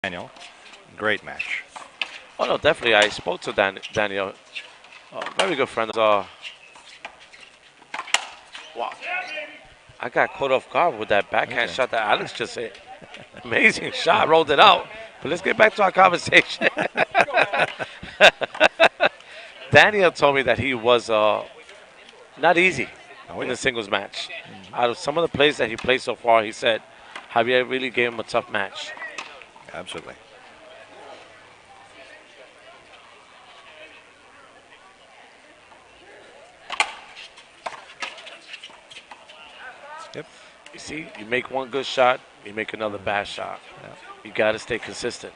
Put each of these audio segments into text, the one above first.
Daniel. Great match. Oh, no, definitely. I spoke to Daniel. Very good friend. Wow. I got caught off guard with that backhand Okay. shot that Alex just hit. Amazing shot. Rolled it out. But let's get back to our conversation. Daniel told me that he was not easy Oh, in yeah. the singles match. Out of some of the plays that he played so far, he said Javier really gave him a tough match. Absolutely. Yep. You see, you make one good shot, you make another bad shot. Yeah. You got to stay consistent.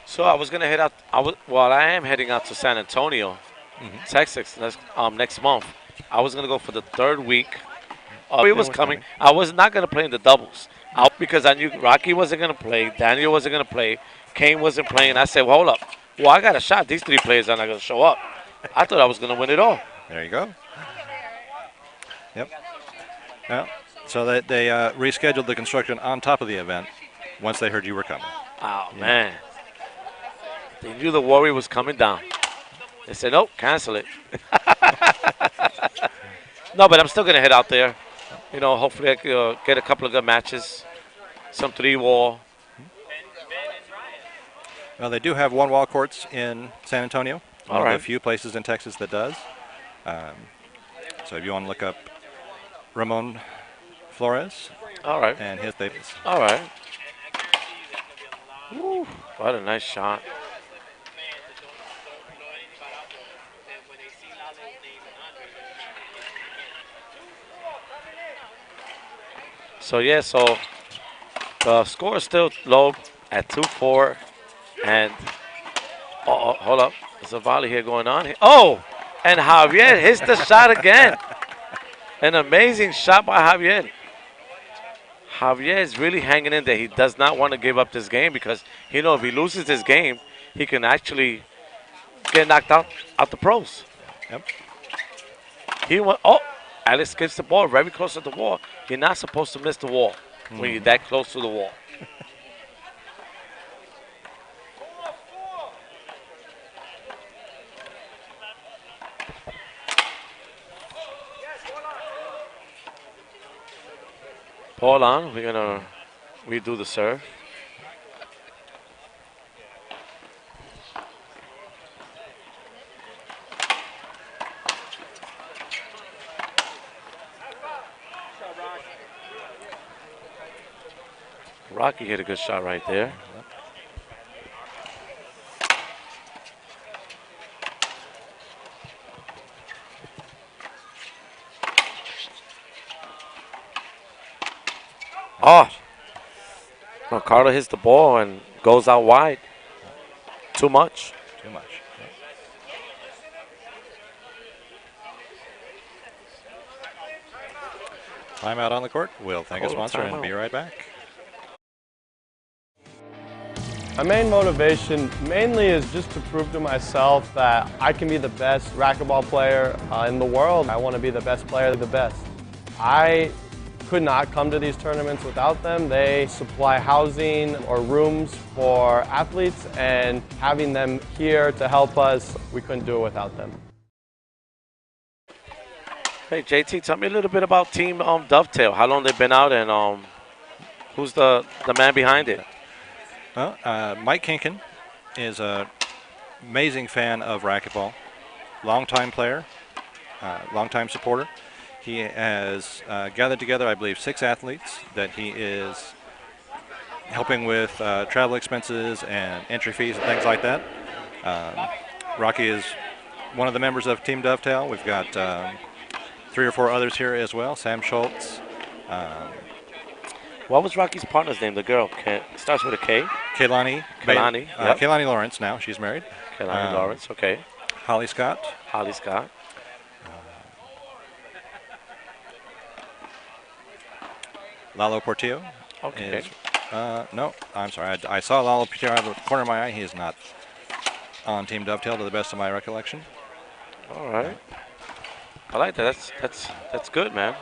So I was gonna head out. I am heading out to San Antonio, Texas next month. I was gonna go for the third week. It was coming. I was not gonna play in the doubles out because I knew Rocky wasn't gonna play, Daniel wasn't gonna play, Kane wasn't playing. I said, well, hold up. Well, I got a shot. These three players are not gonna show up. I thought I was gonna win it all. There you go. Yep. Yeah. So they rescheduled the construction on top of the event once they heard you were coming. Oh man, they knew the Warrior was coming down. They said, nope, cancel it. No, but I'm still gonna head out there. You know, hopefully I can get a couple of good matches, some 3-wall. Well, they do have one-wall courts in San Antonio. All One of right. the few places in Texas that does. So if you want to look up Ramon Flores All right. and his babies. All right. Woo, what a nice shot. So yeah, so the score is still low at 2-4, and hold up, there's a volley here going on. Oh, and Javier hits the shot again. An amazing shot by Javier. Javier is really hanging in there. He does not want to give up this game because he knows if he loses this game, he can actually get knocked out the pros. Yep. He went. Oh, Alex gets the ball very close to the wall. You're not supposed to miss the wall when you're that close to the wall. Hold on, we're gonna redo the serve. Rocky hit a good shot right there. Oh, Ricardo hits the ball and goes out wide. Too much. Too much. Timeout on the court. We'll thank our sponsor and be right back. My main motivation mainly is just to prove to myself that I can be the best racquetball player in the world. I want to be the best player, the best. I could not come to these tournaments without them. They supply housing or rooms for athletes, and having them here to help us, we couldn't do it without them. Hey, JT, tell me a little bit about Team Dovetail. How long they've been out, and who's the man behind it? Well, Mike Kinkin is an amazing fan of racquetball, longtime player, longtime supporter. He has gathered together, I believe, 6 athletes that he is helping with travel expenses and entry fees and things like that. Rocky is one of the members of Team Dovetail. We've got 3 or 4 others here as well. Sam Schultz. What was Rocky's partner's name? The girl starts with a K. Kaylani. Kaylani. Yep. Kaylani Lawrence now. She's married. Kaylani Lawrence. Okay. Holly Scott. Holly Scott. Lalo Portillo. Okay. No, I'm sorry. I saw Lalo Portillo out of the corner of my eye. He is not on Team Dovetail to the best of my recollection. All right. I like that. That's good, man.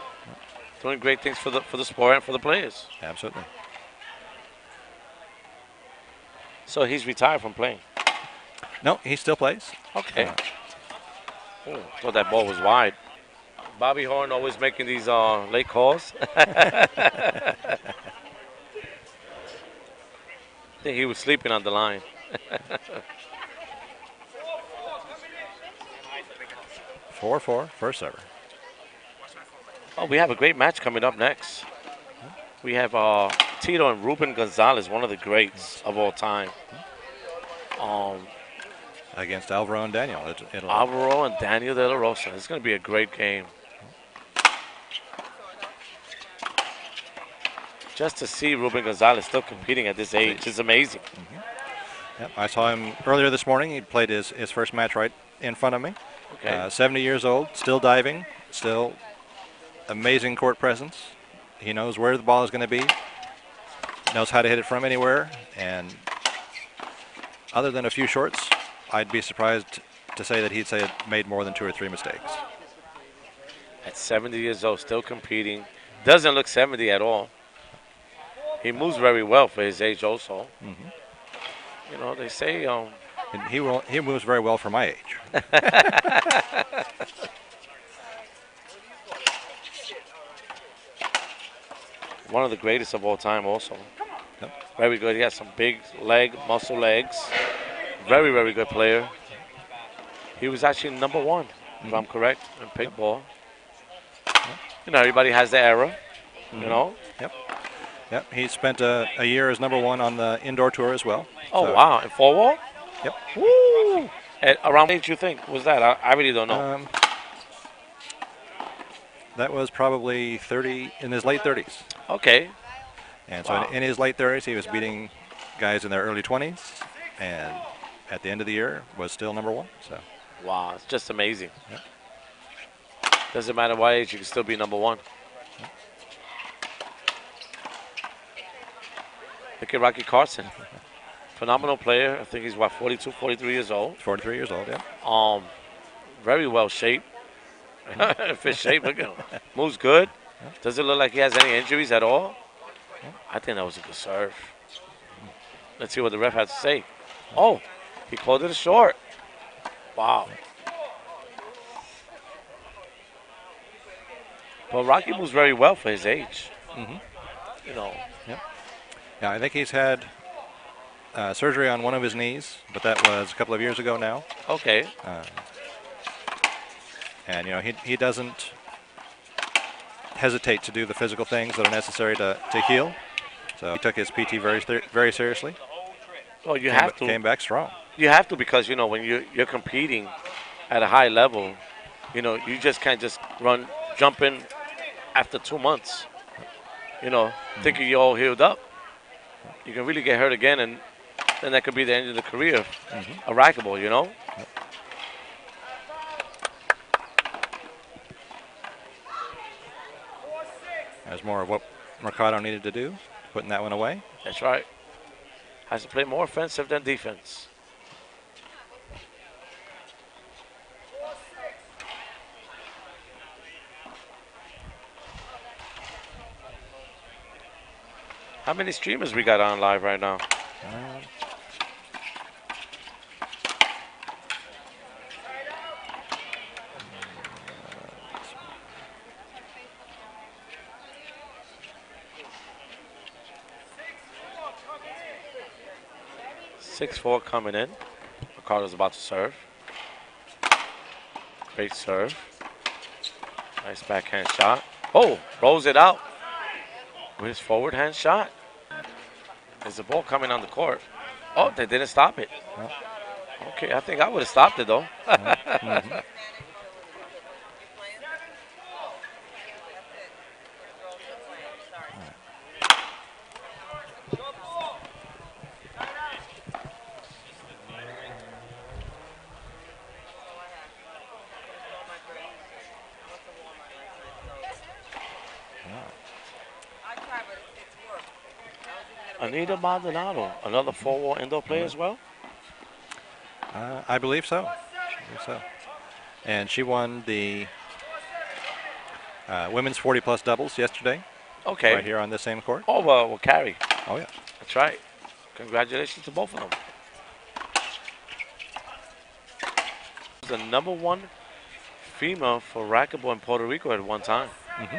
Doing great things for the sport and for the players. Absolutely. So he's retired from playing. No, he still plays. Okay. Oh, thought that ball was wide. Bobby Horn always making these late calls. I think he was sleeping on the line. 4-4, first server. Oh, we have a great match coming up next. We have Tito and Ruben Gonzalez, one of the greats of all time. Against Alvaro and Daniel. Alvaro and Daniel De La Rosa. It's going to be a great game. Just to see Ruben Gonzalez still competing at this age is amazing. Yep, I saw him earlier this morning. He played his first match right in front of me. Okay. 70 years old, still diving, still amazing court presence. He knows where the ball is going to be, knows how to hit it from anywhere, and other than a few shorts, I'd be surprised to say that he'd made more than 2 or 3 mistakes. At 70 years old, still competing. Doesn't look 70 at all. He moves very well for his age also. You know, they say And he moves very well for my age. one of the greatest of all time also. Yep. Very good. He has some big muscle legs. Very, very good player. He was actually #1, if I'm correct, in pink ball. You know, everybody has their era, you know. Yep, he spent a year as #1 on the indoor tour as well. Oh, wow. In 4-wall? Yep. Woo! At around what age you think was that? I really don't know. That was probably in his late 30s. Okay. And so in his late 30s, he was beating guys in their early 20s, and at the end of the year was still #1. So. Wow, it's just amazing. Yep. Doesn't matter what age, you can still be #1. Yep. Look at Rocky Carson. Phenomenal player. I think he's, 42, 43 years old. 43 years old, yeah. Very well shaped. Fit shape, look at him. Moves good. Doesn't look like he has any injuries at all. I think that was a good serve. Let's see what the ref has to say. Oh, he called it a short. Wow. But Rocky moves very well for his age. You know. Yeah, I think he's had surgery on one of his knees, but that was a couple of years ago now. Okay. And, you know, he doesn't hesitate to do the physical things that are necessary to heal. So he took his PT very seriously. Well, you have to. Came back strong. You have to, because, you know, when you're competing at a high level, you know, you just can't just jump in after 2 months, you know, thinking you're all healed up. You can really get hurt again, and then that could be the end of the career of racquetball, you know? Yep. That's more of what Mercado needed to do, putting that one away. That's right. Has to play more offensive than defense. How many streamers we got on live right now? 6-4 coming in. Ricardo's about to serve. Great serve. Nice backhand shot. Oh, rolls it out with his forward hand shot. There's the ball coming on the court. Oh, they didn't stop it. Okay, I think I would have stopped it though. Anita Maldonado, another 4-wall indoor player as well? I believe so. And she won the women's 40-plus doubles yesterday. Okay. Right here on this same court. Oh, well, carry. Oh, yeah. That's right. Congratulations to both of them. The #1 female for racquetball in Puerto Rico at one time. Mm-hmm.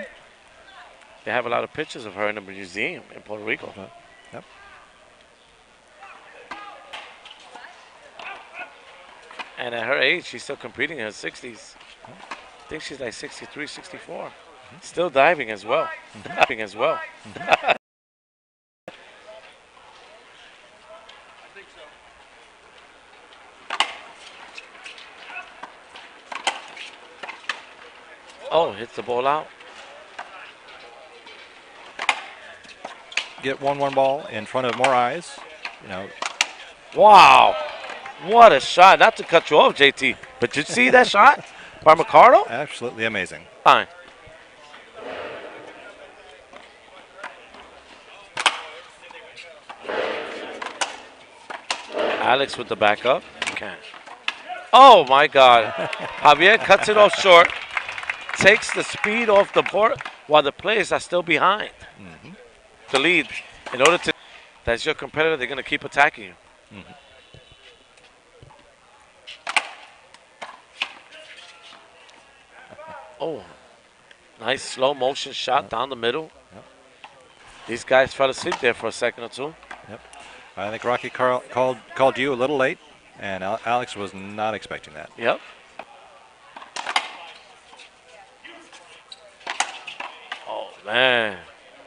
They have a lot of pictures of her in the museum in Puerto Rico. Yep. And at her age, she's still competing in her 60s. I think she's like 63, 64. Mm-hmm. Still diving as well. Mm-hmm. Diving as well. Mm-hmm. Oh, hits the ball out. Get 1-1 ball in front of more eyes. You know. Wow. What a shot. Not to cut you off, JT, but did you see that shot by Mercado? Absolutely amazing. Fine. Alex with the backup. Okay. Oh, my God. Javier cuts it off short. Takes the speed off the board while the players are still behind. Mm-hmm. The lead. In order to, that's your competitor, they're going to keep attacking you. Mm-hmm. Oh, nice slow motion shot down the middle. Yep. These guys fell asleep there for a second or two. Yep. I think Rocky called you a little late, and Alex was not expecting that. Yep. Oh, man.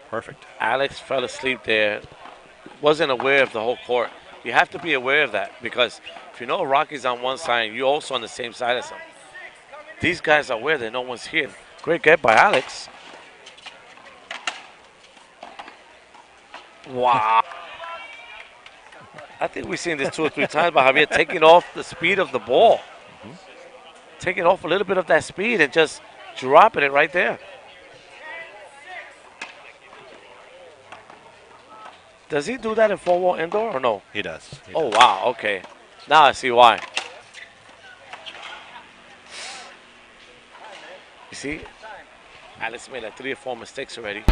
Perfect. Alex fell asleep there. Wasn't aware of the whole court. You have to be aware of that because if you know Rocky's on one side, you're also on the same side as him. These guys are aware that no one's here. Great get by Alex. Wow. I think we've seen this 2 or 3 times by Javier taking off the speed of the ball. Mm-hmm. Taking off a little bit of that speed and just dropping it right there. Does he do that in 4-wall indoor or no? He does. Oh, wow. Okay. Now I see why. You see? Alex made like 3 or 4 mistakes already.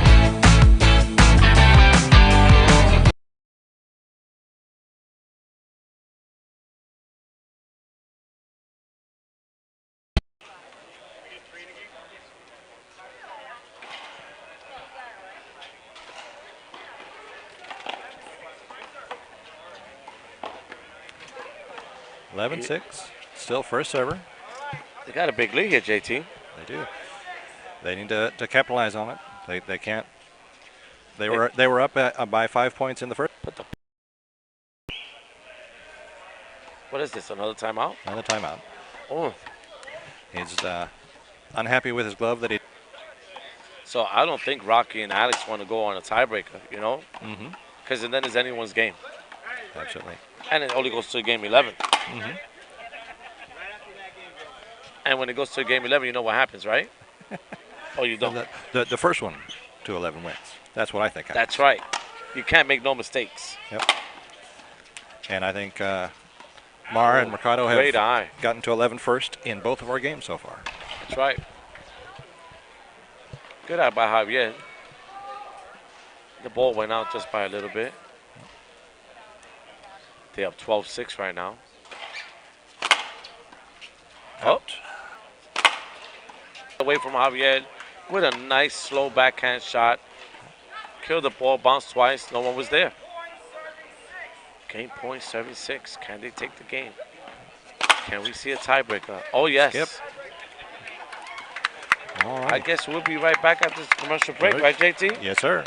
$11-6. Still first server. They got a big lead here, JT. They do. They need to capitalize on it. They can't. They were up by 5 points in the first. What is this? Another timeout? Another timeout. Oh. He's unhappy with his glove that he. So I don't think Rocky and Alex want to go on a tiebreaker, you know? Mm-hmm. Because then it's anyone's game. Absolutely. And it only goes to game 11. Mm-hmm. And when it goes to game 11, you know what happens, right? Oh, you don't. The first one to 11 wins. That's what I think happens. That's right. You can't make no mistakes. Yep. And I think Mar and Mercado have gotten to 11 first in both of our games so far. That's right. Good eye by Javier. The ball went out just by a little bit. They're up 12-6 right now. Out. Away from Javier with a nice slow backhand shot. Killed the ball, bounced twice. No one was there. Game point 76. Can they take the game? Can we see a tiebreaker? Oh, yes. Yep. All right. I guess we'll be right back after this commercial break, right, JT? Yes, sir.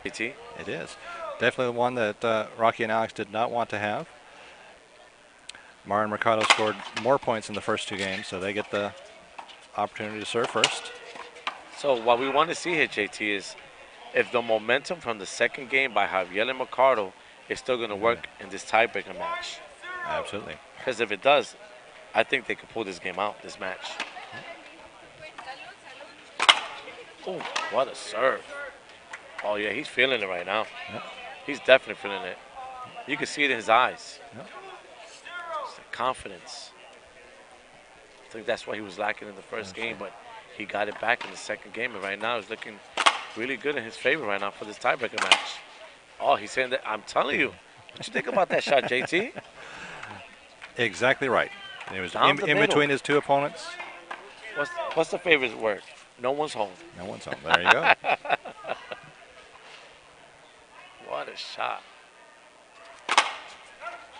JT. It is. Definitely one that Rocky and Alex did not want to have. Mara and Mercado scored more points in the first 2 games, so they get the opportunity to serve first. So what we want to see here, JT, is if the momentum from the second game by Javier and Mercado is still going to work in this tiebreaker match. Absolutely. Because if it does, I think they could pull this game out, this match. Oh, what a serve. Oh, yeah, he's feeling it right now. Yep. He's definitely feeling it. You can see it in his eyes. Yep. It's the confidence. I think that's why he was lacking in the first game, but he got it back in the second game, and right now he's looking really good in his favor right now for this tiebreaker match. Oh, he's saying that. I'm telling you. What you think about that shot, JT? Exactly right. It was Down the in middle. between his 2 opponents. What's the favorite word? No one's home. No one's home. There you go. What a shot.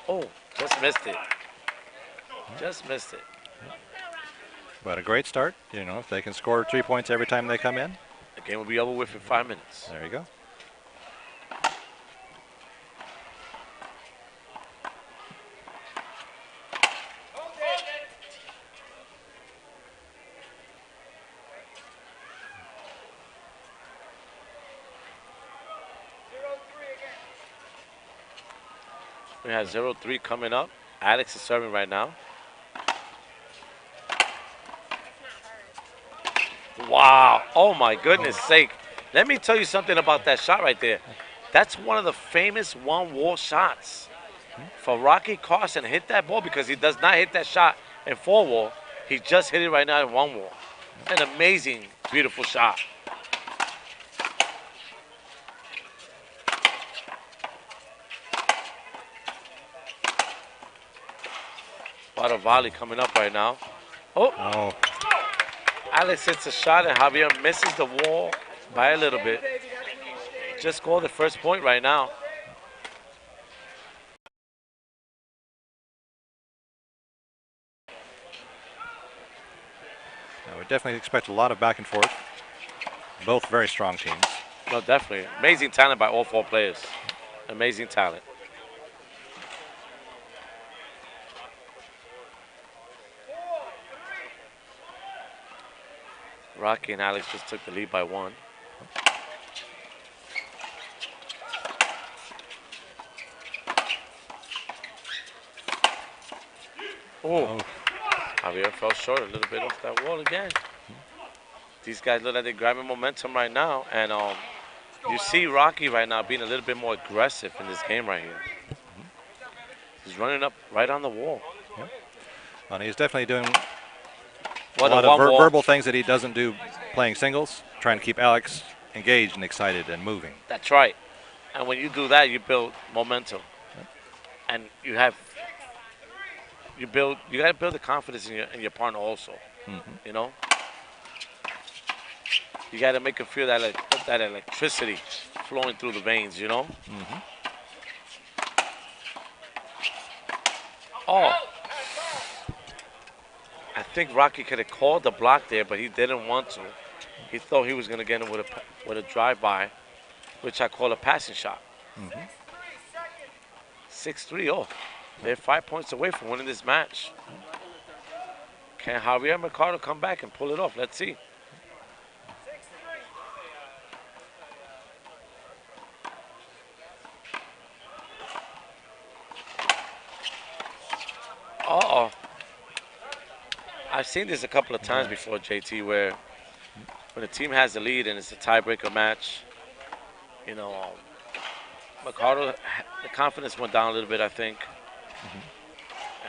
Oh, just missed it. Just missed it. But a great start. You know, if they can score 3 points every time they come in, The game will be over with in 5 minutes. there you go. We have 0-3 coming up. Alex is serving right now. Wow. Oh, my goodness sake. Let me tell you something about that shot right there. That's one of the famous one-wall shots. For Rocky Carson to hit that ball, because he does not hit that shot in 4-wall. He just hit it right now in 1-wall. An amazing, beautiful shot. What a volley coming up right now. Oh, Oh, Alex hits a shot and Javier misses the wall by a little bit. Just scored the first point right now. we definitely expect a lot of back and forth. Both very strong teams. No, definitely. Amazing talent by all 4 players. Amazing talent. Rocky and Alex just took the lead by 1. Oh, Javier fell short a little bit off that wall again. These guys look like they're grabbing momentum right now, and you see Rocky right now being a little bit more aggressive in this game right here. He's running up right on the wall. And he's definitely doing What a lot a of one-wall. verbal things that he doesn't do playing singles, trying to keep Alex engaged and excited and moving. That's right. And when you do that, you build momentum, and you got to build the confidence in your partner also. You know, you got to make him feel that electricity flowing through the veins. You know. Oh, I think Rocky could have called the block there, but he didn't want to. He thought he was going to get him with a drive-by, which I call a passing shot. 6-3. Oh, they're 5 points away from winning this match. Can Javier Mercado come back and pull it off? Let's see. Uh-oh. I've seen this a couple of times before, JT, where when a team has the lead and it's a tiebreaker match, you know, Mercado, the confidence went down a little bit, I think.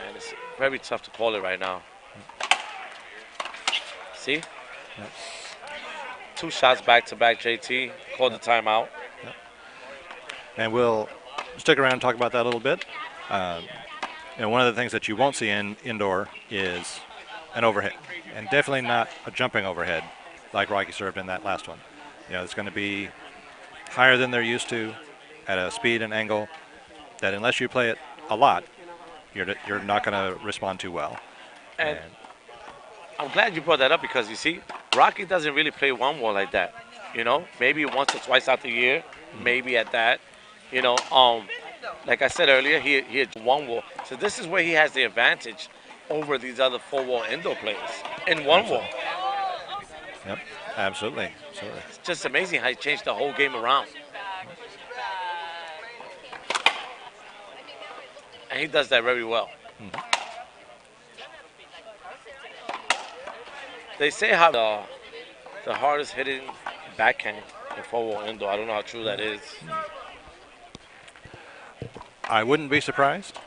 And it's very tough to call it right now. See? Yep. 2 shots back-to-back, JT. Called the timeout. And we'll stick around and talk about that a little bit. One of the things that you won't see in indoor is an overhead, and definitely not a jumping overhead like Rocky served in that last one. It's going to be higher than they're used to, at a speed and angle that unless you play it a lot, you're not going to respond too well. And I'm glad you brought that up, because you see, Rocky doesn't really play one wall like that. You know, maybe once or twice out the year, maybe at that. You know, like I said earlier, he had one wall. So this is where he has the advantage over these other four-wall indoor players in one wall. Absolutely. Yep. Absolutely. Absolutely. It's just amazing how he changed the whole game around. And he does that very well. Mhm. They say how the hardest hitting backhand in four-wall indoor. I don't know how true that is. I wouldn't be surprised.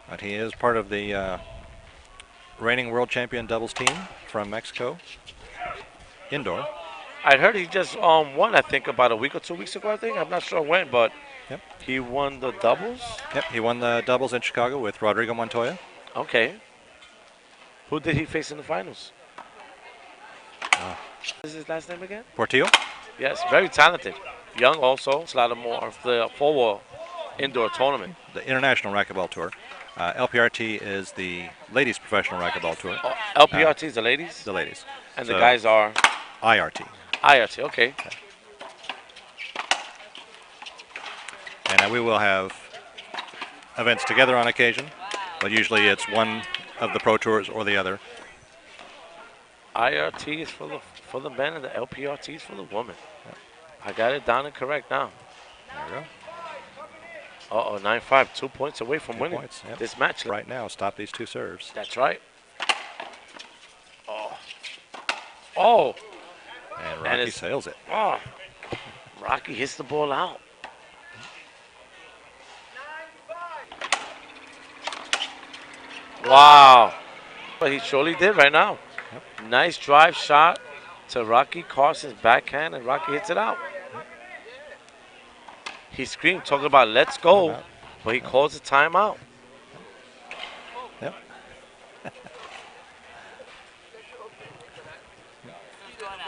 But he is part of the reigning world champion doubles team from Mexico, indoor. I heard he just won, I think, about a week or 2 weeks ago, I think. I'm not sure when, but Yep. he won the doubles. Yep. He won the doubles in Chicago with Rodrigo Montoya. Okay. Who did he face in the finals? Oh. What is his last name again? Portillo. Yes, very talented. Young also. It's a lot more of the four-wall indoor tournament. The International Racquetball Tour. LPRT is the ladies' professional racquetball tour. Oh, LPRT is the ladies? The ladies. And So, the guys are IRT. IRT, okay. And we will have events together on occasion, but usually it's one of the pro tours or the other. IRT is for the men and the LPRT is for the women. I got it down and correct now. There we go. Uh-oh, 9-5, 2 points away from 2 winning points, yep. this match. Right now, stop these two serves. That's right. Oh. Oh. And Rocky it's- sails it. Oh. Rocky hits the ball out. Wow. But he surely did right now. Yep. Nice drive shot to Rocky Carson's backhand, and Rocky hits it out. He screamed, talking about let's go, Timeout. but he calls a timeout. Yep.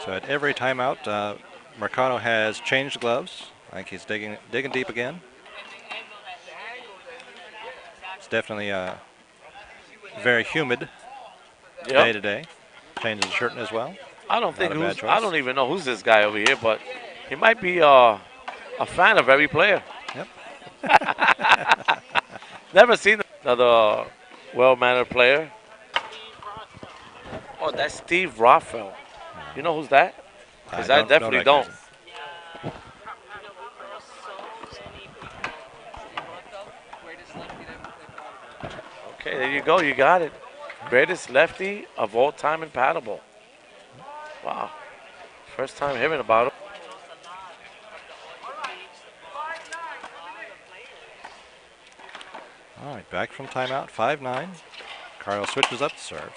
So at every timeout, Mercado has changed gloves. I think he's digging deep again. It's definitely very humid day Yep. to day. Changes his shirt as well. I don't think Not a bad who's. choice. I don't even know who's this guy over here, but he might be a fan of every player. Yep. Never seen another well-mannered player. Oh, that's Steve Raphael. You know who's that? Because I definitely don't. recognize Okay, there you go. You got it. Greatest lefty of all time in paddleball. Wow. First time hearing about him. him. All right, back from timeout, 5-9. Carlos switches up the serve.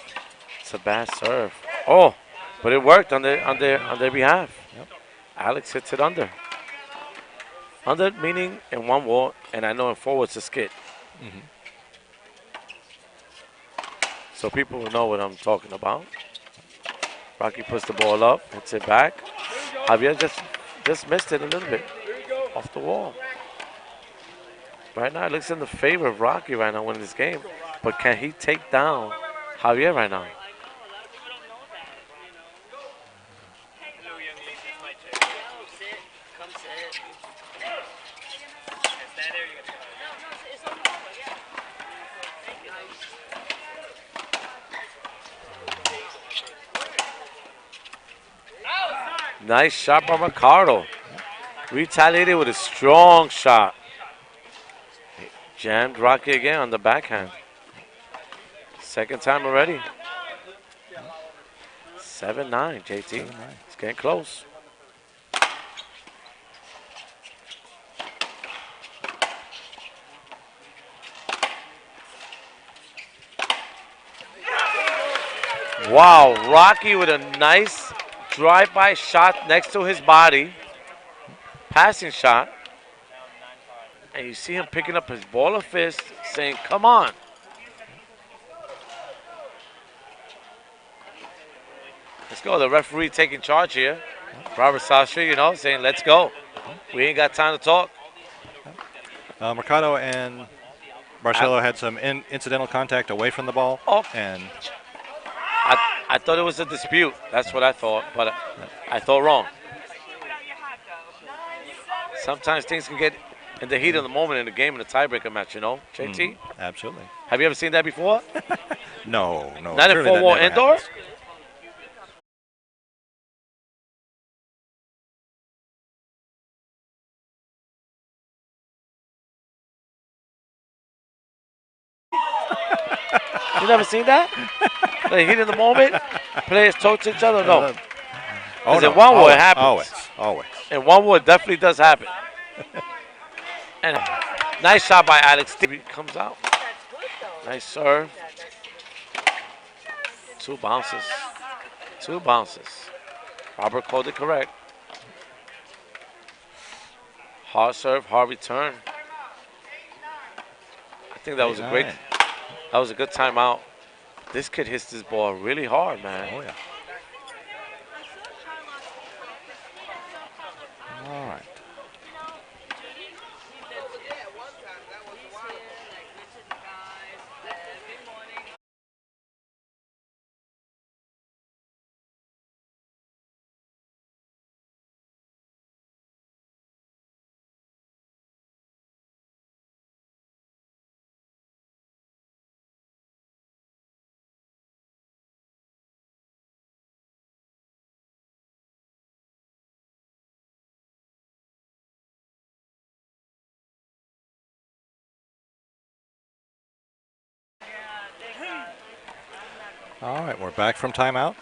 It's a bad serve. Oh, but it worked on their behalf. Yep. Alex hits it under. Under meaning in one wall, and I know in forward it's a skid. Mhm. So people will know what I'm talking about. Rocky puts the ball up, hits it back. Javier just missed it a little bit off the wall. Right now, it looks in the favor of Rocky right now winning this game. But can he take down Javier right now? Nice shot by Mercado. Retaliated with a strong shot. Jammed Rocky again on the backhand. Second time already. 7-9, JT. 7-9. It's getting close. Wow, Rocky with a nice drive-by shot next to his body. Passing shot. And you see him picking up his ball of fist, saying, come on. Let's go. The referee taking charge here. Robert Sasha, you know, saying, let's go. We ain't got time to talk. Mercado and Barcelo had some incidental contact away from the ball, Oh. and I thought it was a dispute. That's what I thought, but I thought wrong. Sometimes things can get in the heat of the moment in the game in a tiebreaker match, you know, JT? absolutely. Have you ever seen that before? No, no. Not in surely that full-wall never indoor? happens. You never seen that? The heat of the moment, players talk to each other. No, Oh, because no. in one war it Always, happens. always. In one war it definitely does happen. And nice shot by Alex. Comes out. Nice serve. 2 bounces. 2 bounces. Robert called it correct. Hard serve, hard return. I think that was a great. That was a good timeout. This kid hits this ball really hard, man. Oh, yeah. All right. All right, we're back from timeout.